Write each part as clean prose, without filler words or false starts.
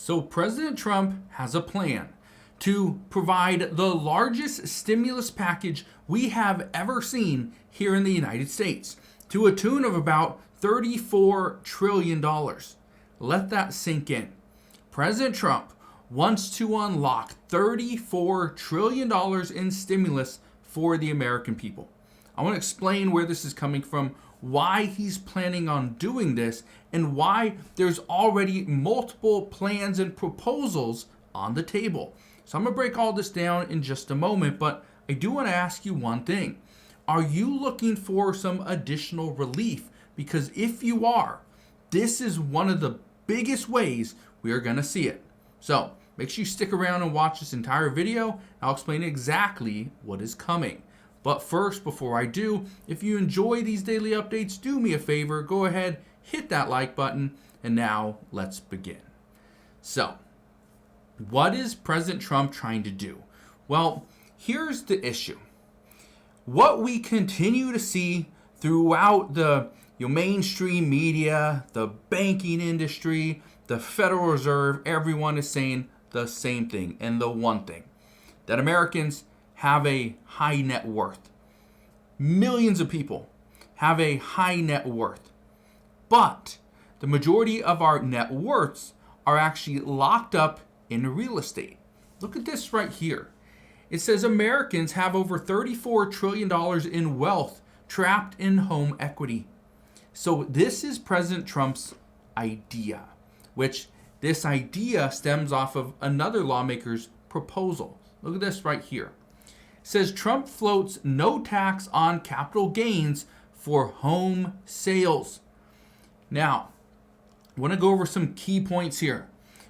So President Trump has a plan to provide the largest stimulus package we have ever seen here in the United States, to a tune of about $34 trillion. Let that sink in. President Trump wants to unlock $34 trillion in stimulus for the American people. I want to explain where this is coming from, why he's planning on doing this, and why there's already multiple plans and proposals on the table. So I'm going to break all this down in just a moment, but I do want to ask you one thing. Are you looking for some additional relief? Because if you are, this is one of the biggest ways we are going to see it. So make sure you stick around and watch this entire video. I'll explain exactly what is coming. But first, before I do, if you enjoy these daily updates, do me a favor, go ahead, hit that like button, and now let's begin. So, what is President Trump trying to do? Well, here's the issue. What we continue to see throughout the mainstream media, the banking industry, the Federal Reserve, everyone is saying the same thing and the one thing, that Americans have a high net worth. Millions of people have a high net worth. But the majority of our net worths are actually locked up in real estate. Look at this right here. It says Americans have over $34 trillion in wealth trapped in home equity. So this is President Trump's idea, which this idea stems off of another lawmaker's proposal. Look at this right here. It says Trump floats no tax on capital gains for home sales. Now, I want to go over some key points here.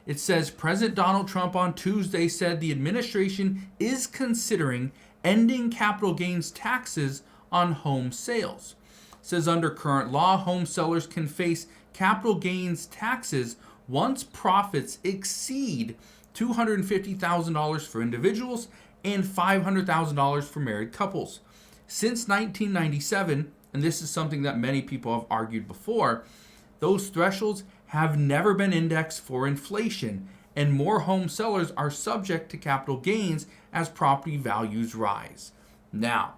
It says President Donald Trump on Tuesday said the administration is considering ending capital gains taxes on home sales. It says under current law, home sellers can face capital gains taxes once profits exceed $250,000 for individuals and $500,000 for married couples. Since 1997, and this is something that many people have argued before, those thresholds have never been indexed for inflation, and more home sellers are subject to capital gains as property values rise. Now,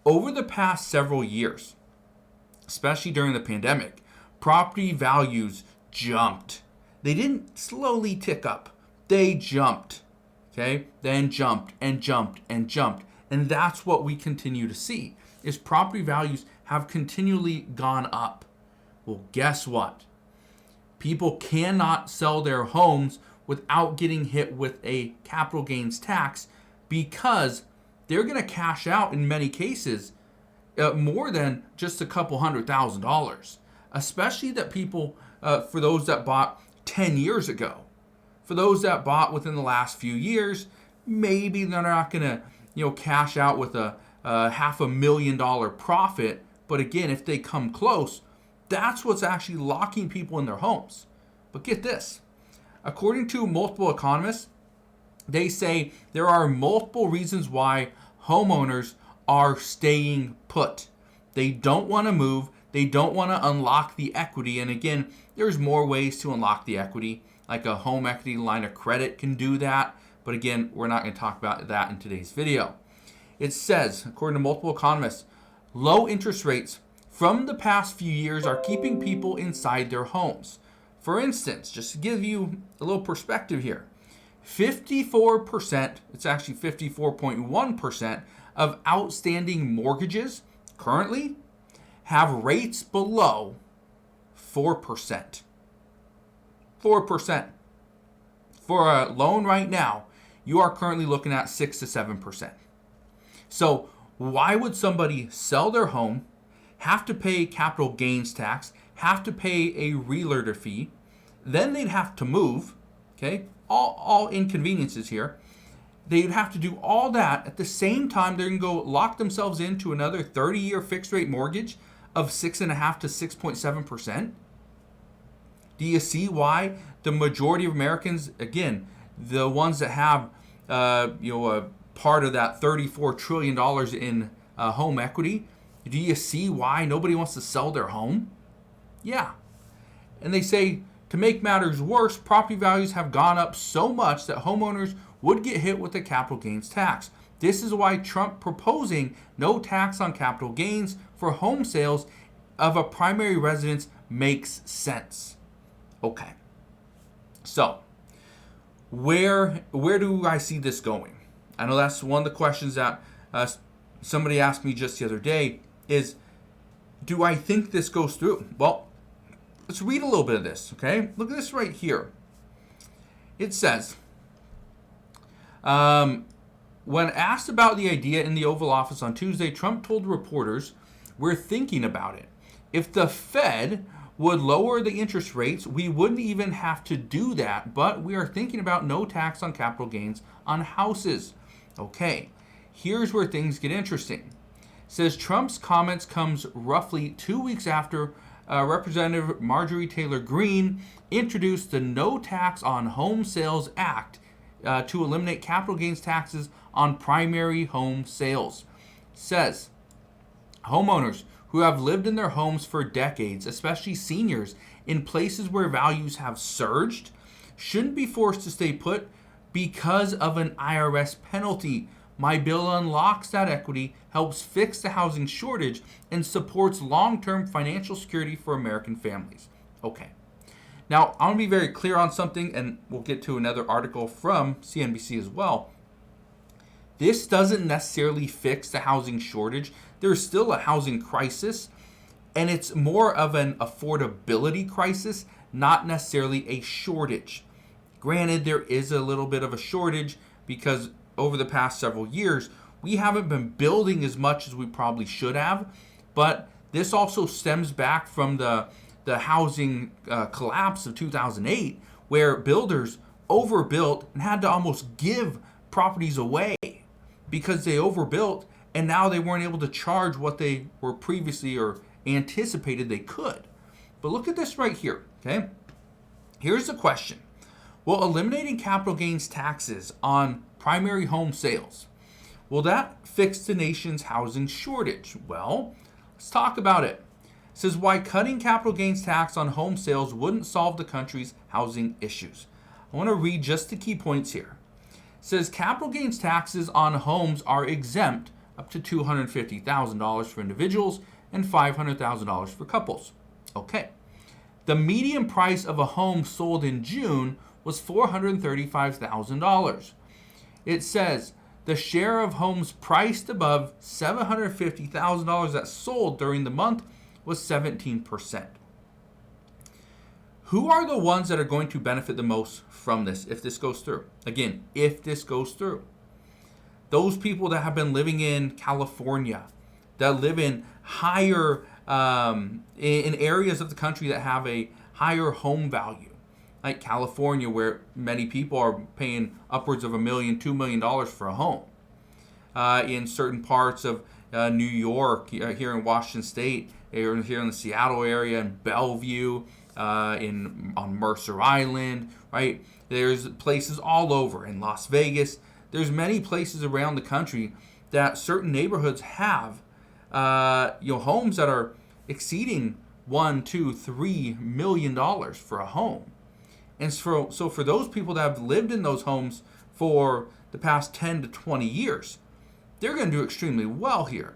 over the past several years, especially during the pandemic, property values jumped. They didn't slowly tick up. They jumped. Okay? Then jumped and jumped and jumped. And that's what we continue to see, is property values have continually gone up. Well, guess what? People cannot sell their homes without getting hit with a capital gains tax, because they're going to cash out in many cases more than just a couple $100,000, especially that people, for those that bought 10 years ago. For those that bought within the last few years, maybe they're not going to cash out with a $500,000 profit. But again, if they come close, that's what's actually locking people in their homes. But get this. According to multiple economists, they say there are multiple reasons why homeowners are staying put. They don't want to move. They don't want to unlock the equity. And again, there's more ways to unlock the equity, like a home equity line of credit can do that. But again, we're not going to talk about that in today's video. It says, according to multiple economists, low interest rates from the past few years are keeping people inside their homes. For instance, just to give you a little perspective here, 54%, it's actually 54.1% of outstanding mortgages currently have rates below 4%. 4%. For a loan right now, you are currently looking at 6 to 7%. So why would somebody sell their home, have to pay capital gains tax, have to pay a realtor fee, then they'd have to move, okay? All inconveniences here. They'd have to do all that. At the same time, they're going to go lock themselves into another 30-year fixed rate mortgage of 6.5 to 6.7%. Do you see why the majority of Americans, again, the ones that have a part of that $34 trillion in home equity, do you see why nobody wants to sell their home? Yeah. And they say To make matters worse, property values have gone up so much that homeowners would get hit with a capital gains tax. This is why Trump proposing no tax on capital gains for home sales of a primary residence makes sense. Okay. So, where do I see this going? I know that's one of the questions that somebody asked me just the other day is, do I think this goes through? Well, let's read a little bit of this, okay? Look at this right here. It says, when asked about the idea in the Oval Office on Tuesday, Trump told reporters, "We're thinking about it. If the Fed would lower the interest rates, we wouldn't even have to do that, but we are thinking about no tax on capital gains on houses." Okay, here's where things get interesting. It says Trump's comments comes roughly 2 weeks after Representative Marjorie Taylor Greene introduced the No Tax on Home Sales Act to eliminate capital gains taxes on primary home sales. It says homeowners who have lived in their homes for decades, especially seniors in places where values have surged, shouldn't be forced to stay put because of an IRS penalty. My bill unlocks that equity, helps fix the housing shortage, and supports long-term financial security for American families. Okay. Now, I want to be very clear on something, and we'll get to another article from CNBC as well. This doesn't necessarily fix the housing shortage. There's still a housing crisis, and it's more of an affordability crisis, not necessarily a shortage. Granted, there is a little bit of a shortage because over the past several years, we haven't been building as much as we probably should have, but this also stems back from the housing collapse of 2008, where builders overbuilt and had to almost give properties away because they overbuilt, and now they weren't able to charge what they were previously or anticipated they could. But look at this right here, okay? Here's the question. Will eliminating capital gains taxes on primary home sales, will that fix the nation's housing shortage? Well, let's talk about it. It says why cutting capital gains tax on home sales wouldn't solve the country's housing issues. I want to read just the key points here. It says capital gains taxes on homes are exempt up to $250,000 for individuals and $500,000 for couples. Okay. The median price of a home sold in June was $435,000. It says the share of homes priced above $750,000 that sold during the month was 17%. Who are the ones that are going to benefit the most from this if this goes through? Again, if this goes through. Those people that have been living in California, that live in higher, in areas of the country that have a higher home value, like California, where many people are paying upwards of $1 million, $2 million for a home. In certain parts of New York, here in Washington State, here in the Seattle area, in Bellevue, on Mercer Island, right? There's places all over in Las Vegas. There's many places around the country that certain neighborhoods have, homes that are exceeding $1, $2, $3 million for a home. And so for those people that have lived in those homes for the past 10 to 20 years, they're going to do extremely well here.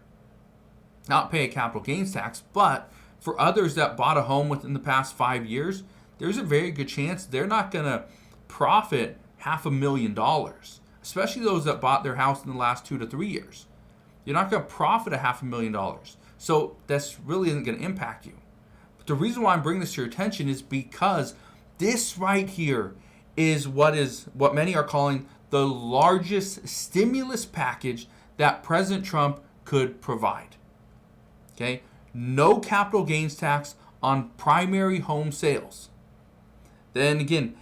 Not pay a capital gains tax, but for others that bought a home within the past 5 years, there's a very good chance they're not going to profit $500,000, especially those that bought their house in the last 2 to 3 years. You're not going to profit $500,000. So that's really isn't going to impact you. But the reason why I'm bringing this to your attention is because this right here is what many are calling the largest stimulus package that President Trump could provide. Okay? No capital gains tax on primary home sales. Then again,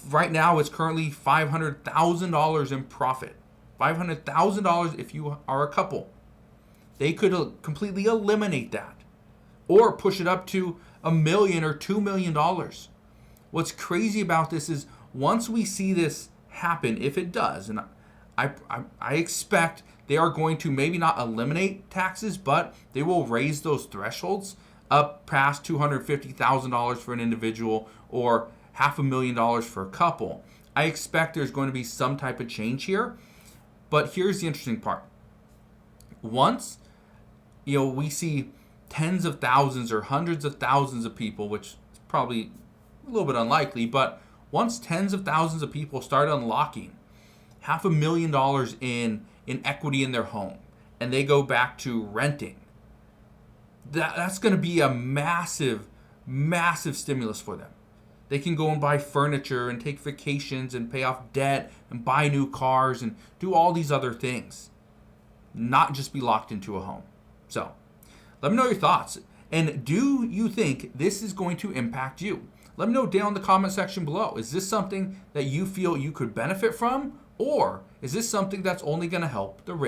right now it's currently $500,000 in profit. $500,000 if you are a couple. They could completely eliminate that or push it up to $1 million or $2 million. What's crazy about this is once we see this happen, if it does, and I expect they are going to maybe not eliminate taxes, but they will raise those thresholds up past $250,000 for an individual or $500,000 for a couple. I expect there's going to be some type of change here. But here's the interesting part. Once, we see tens of thousands or hundreds of thousands of people, which is probably a little bit unlikely, but once tens of thousands of people start unlocking $500,000 in equity in their home, and they go back to renting, that's going to be a massive, massive stimulus for them. They can go and buy furniture and take vacations and pay off debt and buy new cars and do all these other things, not just be locked into a home. So let me know your thoughts. And do you think this is going to impact you? Let me know down in the comment section below. Is this something that you feel you could benefit from? Or is this something that's only going to help the rich?